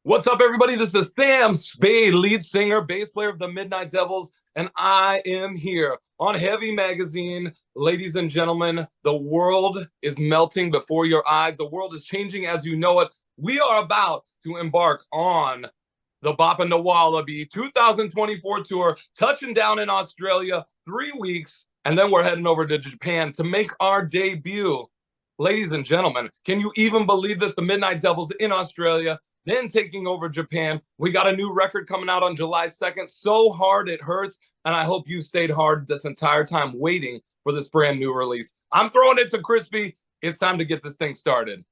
What's up, everybody? This is Sam Spade, lead singer, bass player of the Midnight Devils, and I am here on Heavy Magazine. Ladies and gentlemen, the world is melting before your eyes. The world is changing as you know it. We are about to embark on the Bop and the Wallaby 2024 tour, touching down in Australia, 3 weeks, and then we're heading over to Japan to make our debut. Ladies and gentlemen, can you even believe this? The Midnight Devils in Australia, then taking over Japan. We got a new record coming out on July 2nd, So Hard It Hurts, and I hope you stayed hard this entire time waiting for this brand new release. I'm throwing it to Crispy. It's time to get this thing started.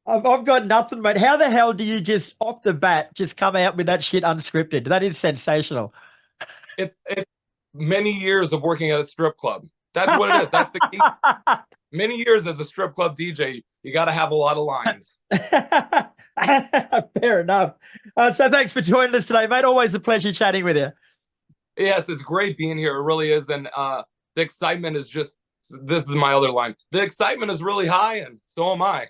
I've got nothing, mate. How the hell do you just, off the bat, just come out with that shit unscripted? That is sensational. It's many years of working at a strip club. That's what it is. That's the key. Many years as a strip club DJ, you got to have a lot of lines. Fair enough. So thanks for joining us today, mate. Always a pleasure chatting with you. Yes, it's great being here. It really is. And the excitement is just, this is my other line. The excitement is really high, and so am I.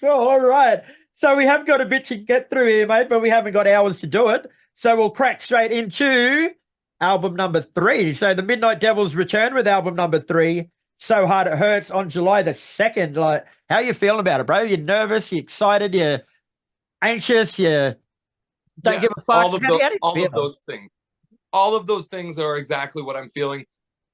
Cool. All right. So we have got a bit to get through here, mate, but we haven't got hours to do it. So we'll crack straight into album number 3. So the Midnight Devils return with album number 3, So Hard It Hurts, on July the 2nd. Like, how you feeling about it, bro? You nervous? You excited? You anxious? You don't give a fuck? All of those things. All of those things are exactly what I'm feeling.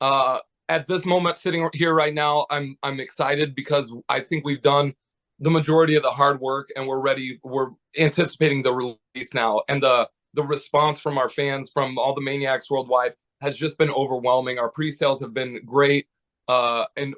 At this moment, sitting here right now, I'm excited because I think we've done the majority of the hard work, and we're ready. We're anticipating the release now, and the response from our fans, from all the maniacs worldwide, has just been overwhelming. Our pre-sales have been great. And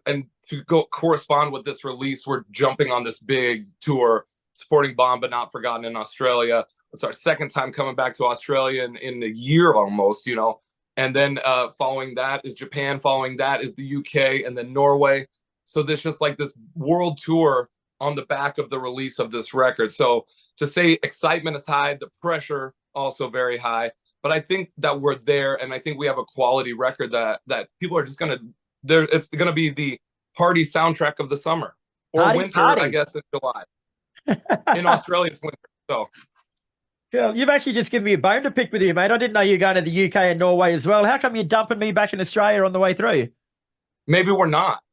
to go correspond with this release, we're jumping on this big tour supporting Bomb But Not Forgotten in Australia. It's our second time coming back to Australia in a year almost, you know. And then following that is Japan, following that is the UK, and then Norway. So there's just like this world tour on the back of the release of this record. So to say excitement is high, the pressure also very high. But I think that we're there, and I think we have a quality record that people are just gonna. It's going to be the party soundtrack of the summer or winter, I guess, in July. In Australia, it's winter. So, yeah, you've actually just given me a bone to pick with you, mate. I didn't know you were going to the UK and Norway as well. How come you're dumping me back in Australia on the way through? Maybe we're not.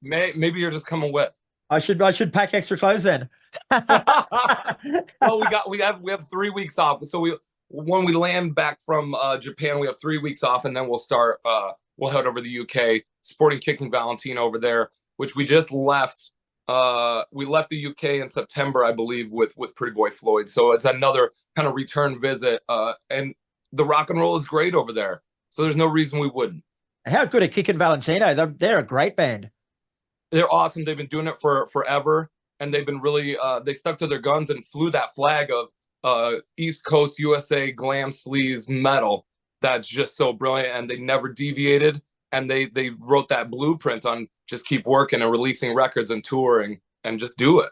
Maybe you're just coming with. I should pack extra clothes then. Well, we have 3 weeks off. So when we land back from Japan, we have 3 weeks off, and then we'll start. We'll head over to the UK, supporting Kicking Valentine over there, which we just left. We left the UK in September, I believe, with Pretty Boy Floyd. So it's another kind of return visit. And the rock and roll is great over there. So there's no reason we wouldn't. How good are Kicking Valentino? They're a great band. They're awesome. They've been doing it for forever. And they've been really, they stuck to their guns and flew that flag of East Coast USA glam sleaze metal. That's just so brilliant, and they never deviated, and they wrote that blueprint on just keep working and releasing records and touring and just do it.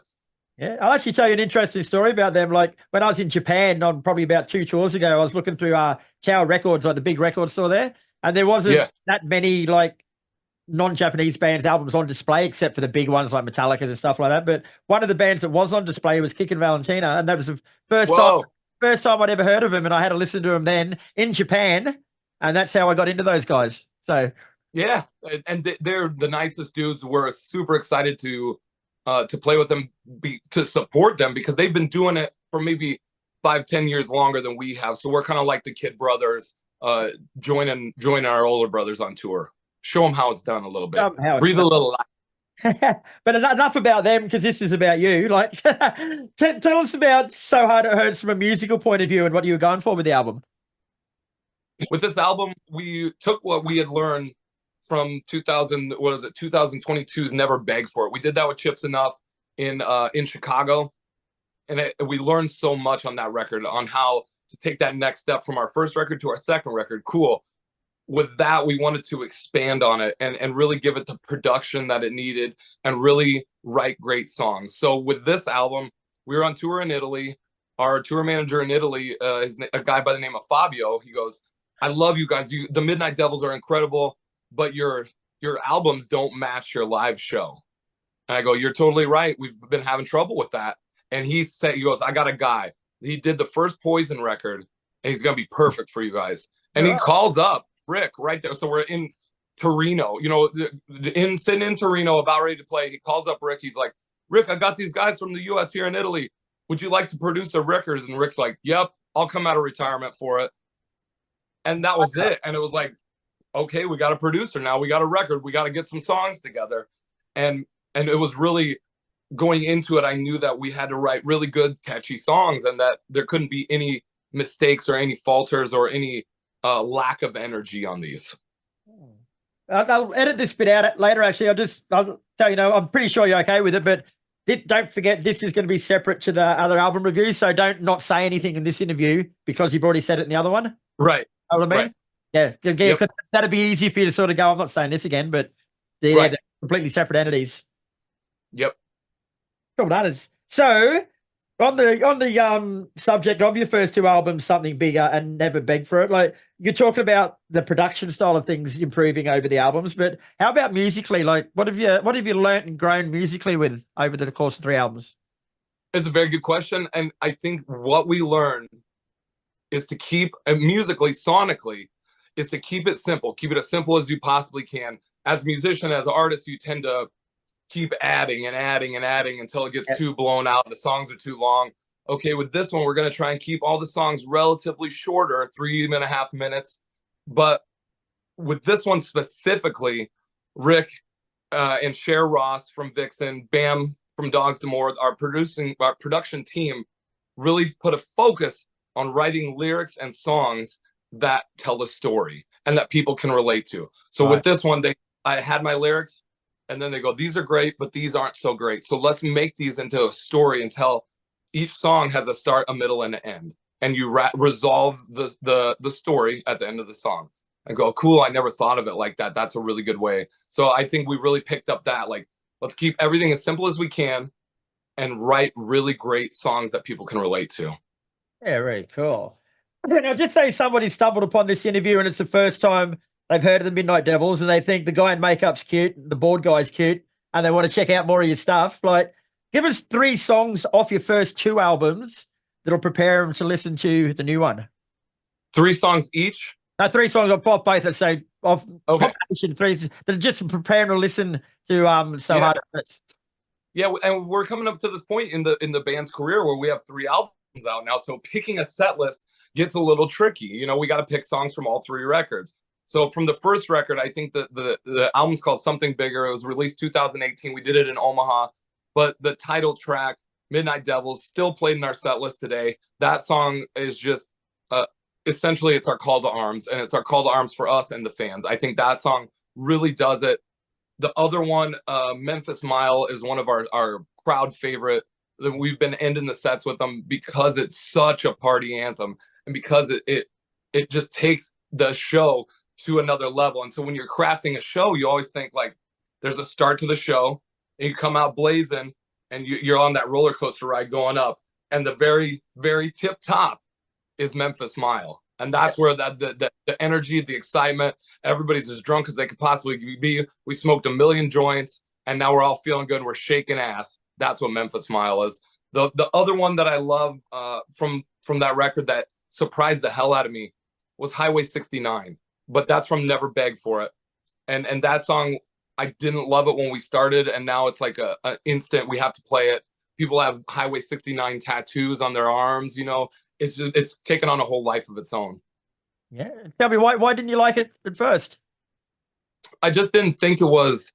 Yeah, I'll actually tell you an interesting story about them. Like when I was in Japan on probably about 2 tours ago, I was looking through Tower Records, like the big record store there, and there wasn't that many like non-Japanese bands albums on display, except for the big ones like Metallica and stuff like that. But one of the bands that was on display was Kicking Valentina, and that was the first time I'd ever heard of him, and I had to listen to him then in Japan, and that's how I got into those guys. So yeah, and they're the nicest dudes. We're super excited to play with them, to support them, because they've been doing it for maybe 5-10 years longer than we have. So we're kind of like the Kid Brothers, joining our older brothers on tour. Show them how it's done a little bit. Breathe a little life. But enough about them, because this is about you. Like, tell us about So Hard It Hurts from a musical point of view and what you were going for with the album. With this album, we took what we had learned from 2022's Never Beg For It. We did that with Chips Enough in Chicago, and we learned so much on that record on how to take that next step from our first record to our second record. Cool. With that, we wanted to expand on it and really give it the production that it needed and really write great songs. So with this album, we were on tour in Italy. Our tour manager in Italy is a guy by the name of Fabio. He goes, I love you guys. The Midnight Devils are incredible, but your albums don't match your live show. And I go, you're totally right. We've been having trouble with that. and he goes, I got a guy. He did the first Poison record, and he's gonna be perfect for you guys. And he calls up Rick right there. So we're in Torino, you know, sitting in Torino, about ready to play. He calls up Rick. He's like, Rick, I got these guys from the U.S. here in Italy. Would you like to produce their records? And Rick's like, yep, I'll come out of retirement for it. And that was it. And it was like, okay, we got a producer now. We got a record. We got to get some songs together. And it was really going into it. I knew that we had to write really good, catchy songs, and that there couldn't be any mistakes or any falters or any lack of energy on these. I'll edit this bit out later. Actually, I'll tell you, I'm pretty sure you're okay with it, but don't forget this is going to be separate to the other album review. So don't not say anything in this interview because you've already said it in the other one. Right. Know what I mean? Right. Yeah. Yep. That'd be easy for you to sort of go, I'm not saying this again, but they're completely separate entities. Yep. Cool, that is. So on the subject of your first two albums, Something Bigger and Never Beg for It, like you're talking about the production style of things improving over the albums, but how about musically? Like what have you learned and grown musically with over the course of 3 albums? It's a very good question. And I think what we learned is to keep musically, sonically, is to keep it simple. Keep it as simple as you possibly can. As a musician, as an artist, you tend to keep adding and adding and adding until it gets too blown out. The songs are too long. Okay, with this one, we're going to try and keep all the songs relatively shorter, 3.5 minutes. But with this one specifically, Rick and Cher Ross from Vixen, Bam from Dogs D'Amour, our production team really put a focus on writing lyrics and songs that tell the story and that people can relate to. So with this one, I had my lyrics, and then they go, these are great, but these aren't so great. So let's make these into a story and tell each song has a start, a middle, and an end. And you resolve the story at the end of the song. I go, cool, I never thought of it like that. That's a really good way. So I think we really picked up that, like, let's keep everything as simple as we can and write really great songs that people can relate to. Yeah, very cool. Now, just say somebody stumbled upon this interview and it's the first time they've heard of the Midnight Devils and they think the guy in makeup's cute, the board guy's cute, and they want to check out more of your stuff. Like, give us 3 songs off your first 2 albums that'll prepare them to listen to the new one. 3 songs each? No, 3 songs off both. Let's say off. Okay. 3 that just prepare them to listen to So Hard It Hurts. Yeah, and we're coming up to this point in the band's career where we have 3 albums out now. So picking a set list gets a little tricky. You know, we got to pick songs from all 3 records. So from the first record, I think the album's called Something Bigger. It was released 2018. We did it in Omaha, but the title track, Midnight Devils, still played in our set list today. That song is just essentially it's our call to arms, and it's our call to arms for us and the fans. I think that song really does it. The other one, Memphis Mile, is one of our crowd favorite. We've been ending the sets with them because it's such a party anthem, and because it just takes the show to another level. And so when you're crafting a show, you always think like there's a start to the show, and you come out blazing, and you're on that roller coaster ride going up, and the very, very tip top is Memphis Mile. And that's where the energy, the excitement, everybody's as drunk as they could possibly be. We smoked 1 million joints, and now we're all feeling good. We're shaking ass. That's what Memphis Mile is. The other one that I love from that record that surprised the hell out of me was Highway 69. But that's from Never Beg for It. And that song, I didn't love it when we started, and now it's like an instant, we have to play it. People have Highway 69 tattoos on their arms, you know. It's taken on a whole life of its own. Yeah. Tell me, why didn't you like it at first? I just didn't think it was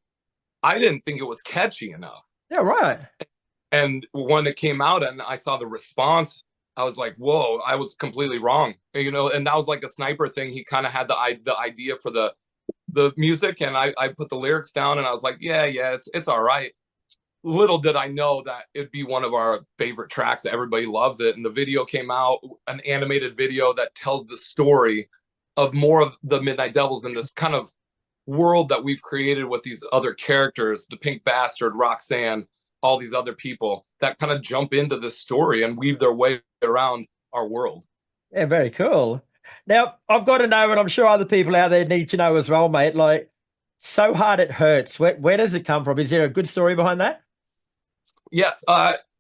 catchy enough. Yeah, right. And when it came out and I saw the response, I was like, whoa, I was completely wrong. You know, and that was like a Sniper thing. He kind of had the idea for the music, and I put the lyrics down, and I was like, yeah, it's all right. Little did I know that it'd be one of our favorite tracks. Everybody loves it. And the video came out, an animated video that tells the story of more of the Midnight Devils in this kind of world that we've created with these other characters, the Pink Bastard, Roxanne, all these other people that kind of jump into this story and weave their way around our world. Yeah, very cool. Now, I've got to know, and I'm sure other people out there need to know as well, mate, like, So Hard It Hurts. Where does it come from? Is there a good story behind that? Yes.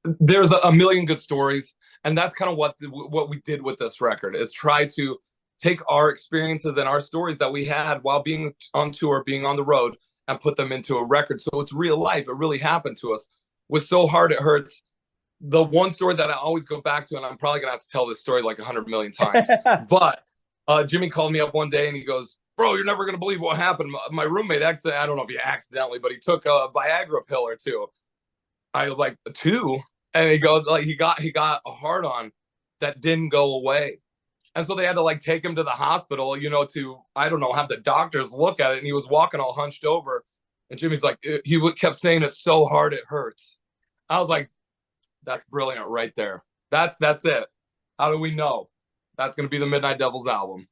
there's a million good stories, and that's kind of what we did with this record, is try to take our experiences and our stories that we had while being on tour, being on the road, and put them into a record. So it's real life. It really happened to us. Was So Hard It Hurts. The one story that I always go back to, and I'm probably gonna have to tell this story like 100 million times, but Jimmy called me up one day and he goes, "Bro, you're never gonna believe what happened. My roommate I don't know if he accidentally, but he took a Viagra pill or two." I was like, "Two?" And he goes, like, he got a hard on that didn't go away. And so they had to like take him to the hospital, to, I don't know, have the doctors look at it. And he was walking all hunched over. And Jimmy's like, he kept saying, "It's so hard it hurts." I was like, that's brilliant right there. That's it. How do we know? That's going to be the Midnight Devils album.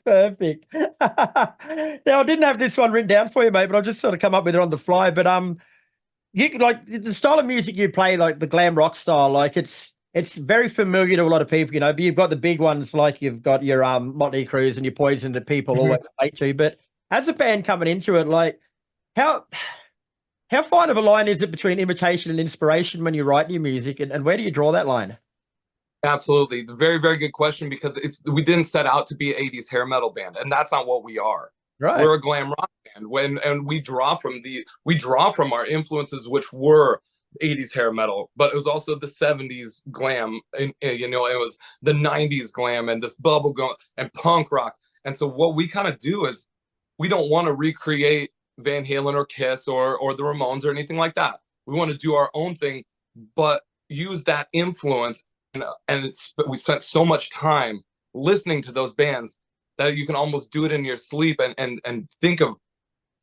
Perfect. Now, I didn't have this one written down for you, mate, but I'll just sort of come up with it on the fly. But you like the style of music you play, like the glam rock style, like it's very familiar to a lot of people, but you've got the big ones, like you've got your Motley Crues and your Poison that people always relate to. But as a band coming into it, like how fine of a line is it between imitation and inspiration when you write new music, and where do you draw that line? Absolutely. Very, very good question, because we didn't set out to be an 80s hair metal band, and that's not what we are. Right. We're a glam rock band, and we draw from our influences, which were 80s hair metal, but it was also the 70s glam, and it was the 90s glam and this bubblegum and punk rock. And so what we kind of do is, we don't want to recreate Van Halen or Kiss or the Ramones or anything like that. We want to do our own thing, but use that influence. And we spent so much time listening to those bands that you can almost do it in your sleep and think of,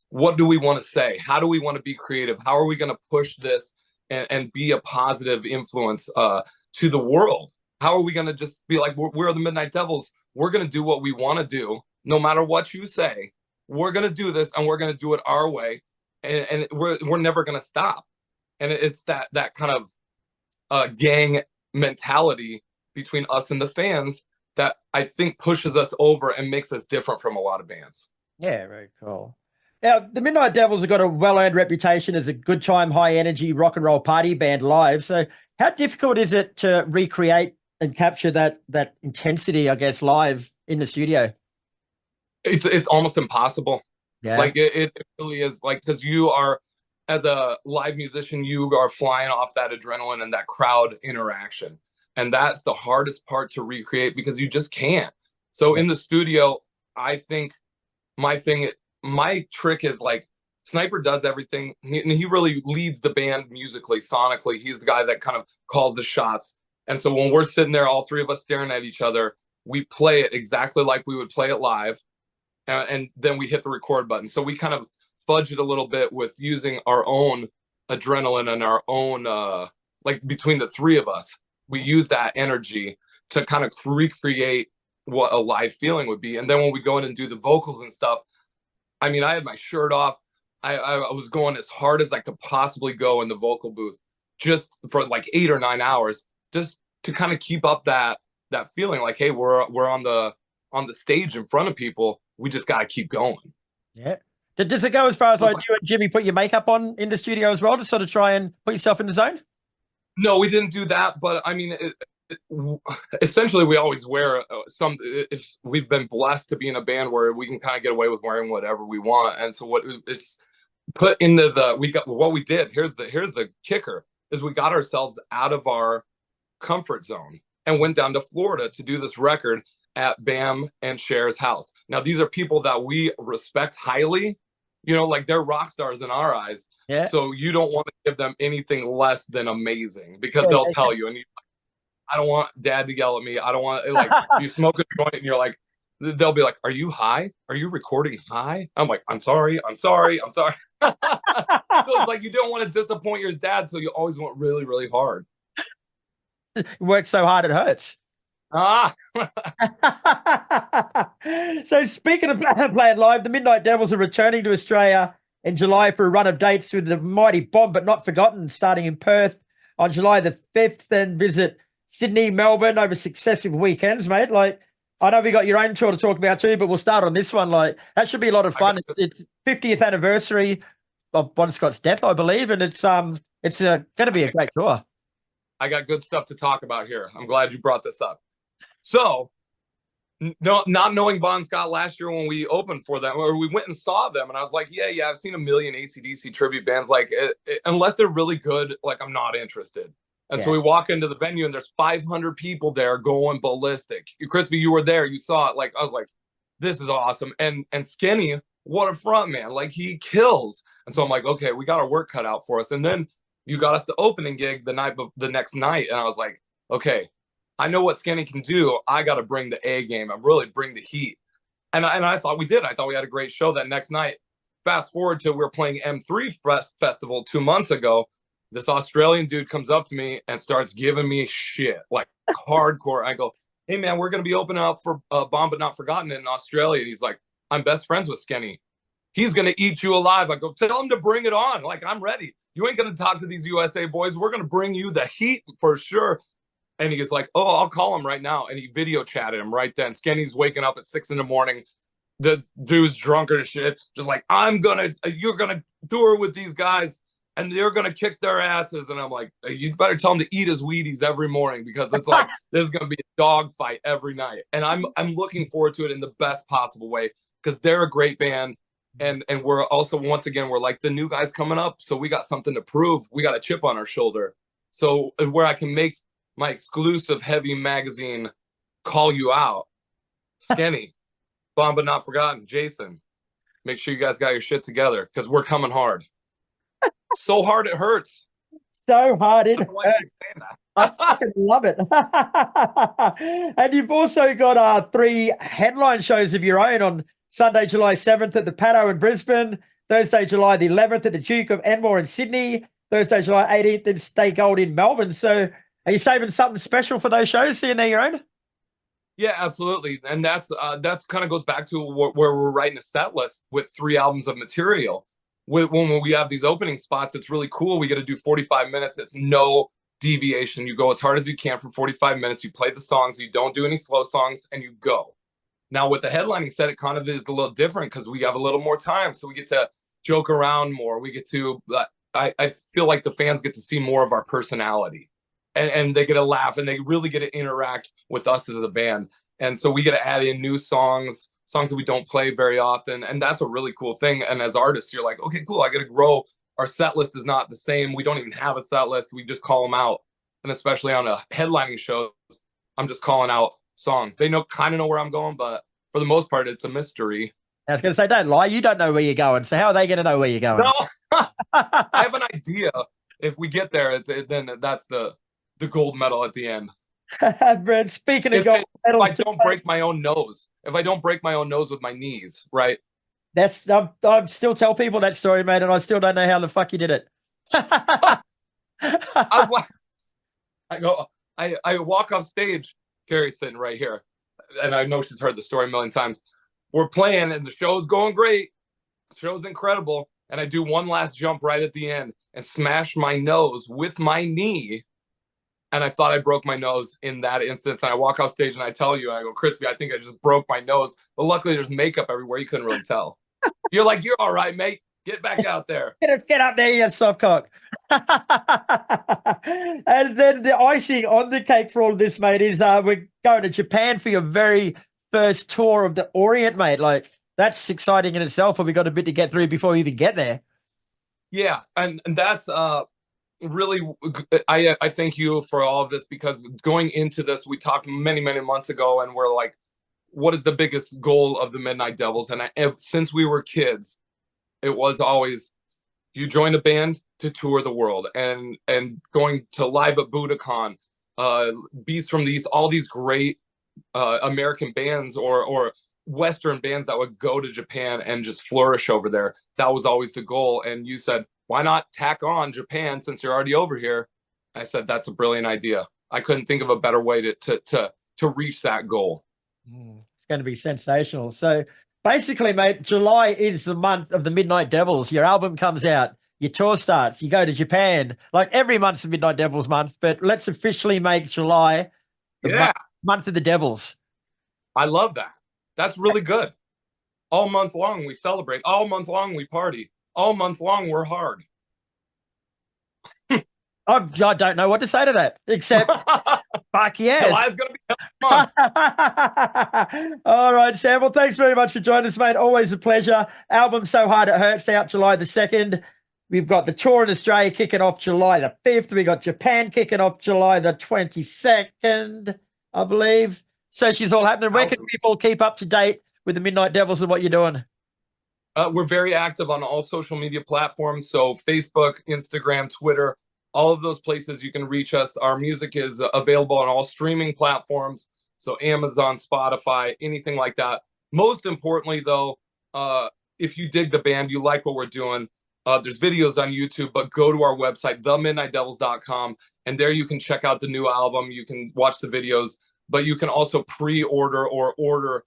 what do we want to say? How do we want to be creative? How are we going to push this and be a positive influence to the world? How are we going to just be like, we're the Midnight Devils. We're going to do what we want to do, no matter what you say. We're going to do this, and we're going to do it our way, and we're never going to stop. And it's that kind of gang mentality between us and the fans that I think pushes us over and makes us different from a lot of bands. Yeah, very cool. Now, the Midnight Devils have got a well-earned reputation as a good time, high-energy rock and roll party band live. So how difficult is it to recreate and capture that intensity, I guess, live in the studio? It's almost impossible. Yeah. Like it really is, like, because you are, as a live musician, you are flying off that adrenaline and that crowd interaction. And that's the hardest part to recreate, because you just can't. So in the studio, I think my trick is, like, Sniper does everything. He really leads the band musically, sonically. He's the guy that kind of called the shots. And so when we're sitting there, all three of us staring at each other, we play it exactly like we would play it live. And then we hit the record button. So we kind of fudge it a little bit with using our own adrenaline and our own, like, between the three of us, we use that energy to kind of recreate what a live feeling would be. And then when we go in and do the vocals and stuff, I mean, I had my shirt off. I was going as hard as I could possibly go in the vocal booth, just for like 8 or 9 hours, just to kind of keep up that feeling, like, hey, we're on the stage in front of people. We just got to keep going. Yeah. Does it go as far as, like, you and Jimmy put your makeup on in the studio as well to sort of try and put yourself in the zone? No, we didn't do that. But I mean, essentially, we always wear we've been blessed to be in a band where we can kind of get away with wearing whatever we want. And so what it's put into what we did. Here's the kicker, is we got ourselves out of our comfort zone and went down to Florida to do this record at Bam and Cher's house. Now, these are people that we respect highly, like, they're rock stars in our eyes. Yeah. So you don't want to give them anything less than amazing, because they'll tell you, and I don't want Dad to yell at me. I don't want, like, you smoke a joint and you're like, they'll be like, "Are you high? Are you recording high?" I'm like, I'm sorry. So it's like, you don't want to disappoint your dad, so you always want really, really hard. Work so hard it hurts. So speaking of playing live, the Midnight Devils are returning to Australia in July for a run of dates with the mighty Bomb But Not Forgotten, starting in Perth on July the 5th, then visit Sydney, Melbourne over successive weekends, mate. Like, I know we got your own tour to talk about too, but we'll start on this one. Like, that should be a lot of fun. It's 50th anniversary. Bon Scott's death, I believe, and it's going to be a great tour. I got good stuff to talk about here. I'm glad you brought this up. So, not knowing Bon Scott last year when we opened for them, or we went and saw them, and I was like, yeah, I've seen a million AC/DC tribute bands. Like, unless they're really good, like, I'm not interested. And so we walk into the venue, and there's 500 people there going ballistic. Crispy, you were there. You saw it. Like, I was like, this is awesome. And Skinny, what a front man. Like, he kills. And so I'm like, okay, we got our work cut out for us. And then you got us the opening gig the next night. And I was like, okay, I know what Skinny can do. I got to bring the A game. I'm really bring the heat. And I thought we did. I thought we had a great show that next night. Fast forward to we were playing M3 Festival 2 months ago. This Australian dude comes up to me and starts giving me shit, like hardcore. I go, hey, man, we're going to be opening up for Bomb But Not Forgotten in Australia. And he's like, I'm best friends with Skinny. He's going to eat you alive. I go, tell him to bring it on. Like, I'm ready. You ain't going to talk to these USA boys. We're going to bring you the heat for sure. And he's like, oh, I'll call him right now. And he video chatted him right then. Skinny's waking up at 6 in the morning. The dude's drunk as shit. Just like, you're going to tour with these guys and you're going to kick their asses. And I'm like, you better tell him to eat his Wheaties every morning because it's like, this is going to be a dog fight every night. And I'm looking forward to it in the best possible way because they're a great band. And we're also, once again, we're like the new guys coming up. So we got something to prove. We got a chip on our shoulder. So where I can make my exclusive heavy magazine call you out, Skinny, Bomb But Not Forgotten, Jason, make sure you guys got your shit together because we're coming hard. So hard it hurts. So hard it hurts. I fucking love it. And you've also got 3 headline shows of your own on Sunday, July 7th at the Paddo in Brisbane, Thursday, July the 11th at the Duke of Enmore in Sydney, Thursday, July 18th in Stay Gold in Melbourne. So are you saving something special for those shows, seeing they're your own? Yeah, absolutely. And that's kind of goes back to where we're writing a set list with 3 albums of material. When we have these opening spots, it's really cool. We get to do 45 minutes. It's no deviation. You go as hard as you can for 45 minutes. You play the songs. You don't do any slow songs, and you go. Now, with the headlining set, it kind of is a little different because we have a little more time. So we get to joke around more. We get to, I feel like the fans get to see more of our personality. And they get to laugh, and they really get to interact with us as a band. And so we get to add in new songs that we don't play very often. And that's a really cool thing. And as artists, you're like, okay, cool, I got to grow. Our set list is not the same. We don't even have a set list. We just call them out. And especially on a headlining show, I'm just calling out songs. They kind of know where I'm going, but for the most part, it's a mystery. I was going to say, don't lie. You don't know where you're going. So how are they going to know where you're going? No, I have an idea. If we get there, then that's the gold medal at the end. Brad, speaking of gold medals, if I don't break my own nose, with my knees, right? I still tell people that story, mate, and I still don't know how the fuck you did it. I was like, I walk off stage, Carrie's sitting right here, and I know she's heard the story a million times. We're playing, and the show's going great. The show's incredible, and I do one last jump right at the end and smash my nose with my knee. And I thought I broke my nose in that instance. And I walk off stage and I tell you, I go, Crispy, I think I just broke my nose. But luckily there's makeup everywhere. You couldn't really tell. You're like, you're all right, mate. Get back out there. Get up there, you soft cock. And then the icing on the cake for all this, mate, is we're going to Japan for your very first tour of the Orient, mate. Like, that's exciting in itself. And we got a bit to get through before we even get there. Yeah. And that's really, I thank you for all of this, because going into this, we talked many months ago, and we're like, what is the biggest goal of the Midnight Devils? And since we were kids, it was always, you join a band to tour the world, and going to live at Budokan, Beats from the East, all these great American bands or Western bands that would go to Japan and just flourish over there. That was always the goal. And you said, why not tack on Japan since you're already over here? I said, that's a brilliant idea. I couldn't think of a better way to reach that goal. It's going to be sensational. So basically, mate, July is the month of the Midnight Devils. Your album comes out, your tour starts, you go to Japan. Like, every month's the Midnight Devils month, but let's officially make July the month of the Devils. I love that. That's really good. All month long we celebrate. All month long we party. all month long we're hard. I don't know what to say to that, except fuck yes. July's gonna be a month. All right, Sam. Well, thanks very much for joining us, mate. Always a pleasure. Album So Hard It Hurts out July the 2nd. We've got the tour in Australia kicking off July the 5th. We got Japan kicking off July the 22nd, I believe. So she's all happening. Where can people keep up to date with the Midnight Devils and what you're doing? We're very active on all social media platforms. So Facebook, Instagram, Twitter, all of those places you can reach us. Our music is available on all streaming platforms. So Amazon, Spotify, anything like that. Most importantly, though, if you dig the band, you like what we're doing, there's videos on YouTube, but go to our website, themidnightdevils.com, and there you can check out the new album. You can watch the videos, but you can also pre-order or order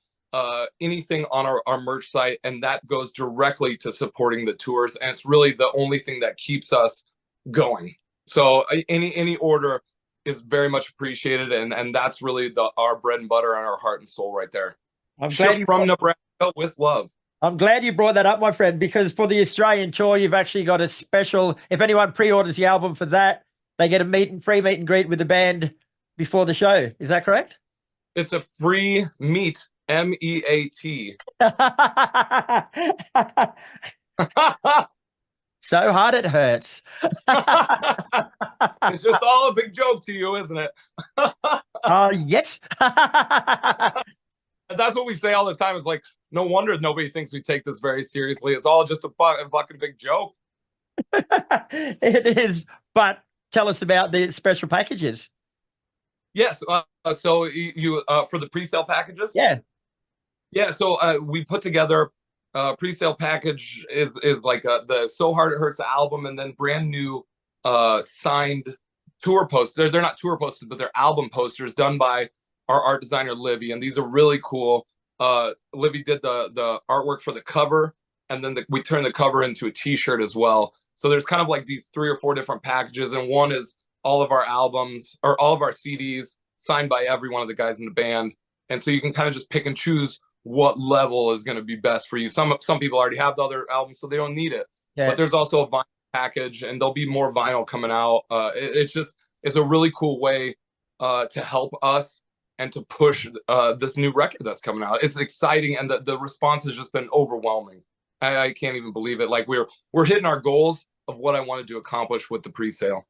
anything on our merch site, and that goes directly to supporting the tours. And it's really the only thing that keeps us going. So any order is very much appreciated, and that's really our bread and butter and our heart and soul right there. I'm glad you from Nebraska with love. I'm glad you brought that up, my friend, because for the Australian tour, you've actually got a special. If anyone pre-orders the album for that, they get a free meet and greet with the band before the show. Is that correct? It's a free meet, MEAT. So hard it hurts. It's just all a big joke to you, isn't it? Yes. That's what we say all the time. It's like, no wonder nobody thinks we take this very seriously. It's all just a fucking big joke. It is. But tell us about the special packages. Yes. So you for the pre-sale packages? Yeah. Yeah. So we put together pre-sale package is like the So Hard It Hurts album, and then brand new signed tour posters. They're not tour posters, but they're album posters done by our art designer Livy, and these are really cool. Livy did the artwork for the cover, and then we turned the cover into a t-shirt as well. So there's kind of like these 3 or 4 different packages, and one is all of our albums or all of our CDs signed by every one of the guys in the band. And so you can kind of just pick and choose what level is going to be best for you. Some people already have the other albums, so they don't need it. Yeah. But there's also a vinyl package, and there'll be more vinyl coming out. It's a really cool way to help us and to push this new record that's coming out. It's exciting, and the response has just been overwhelming. I can't even believe it. Like we're hitting our goals of what I wanted to accomplish with the pre-sale.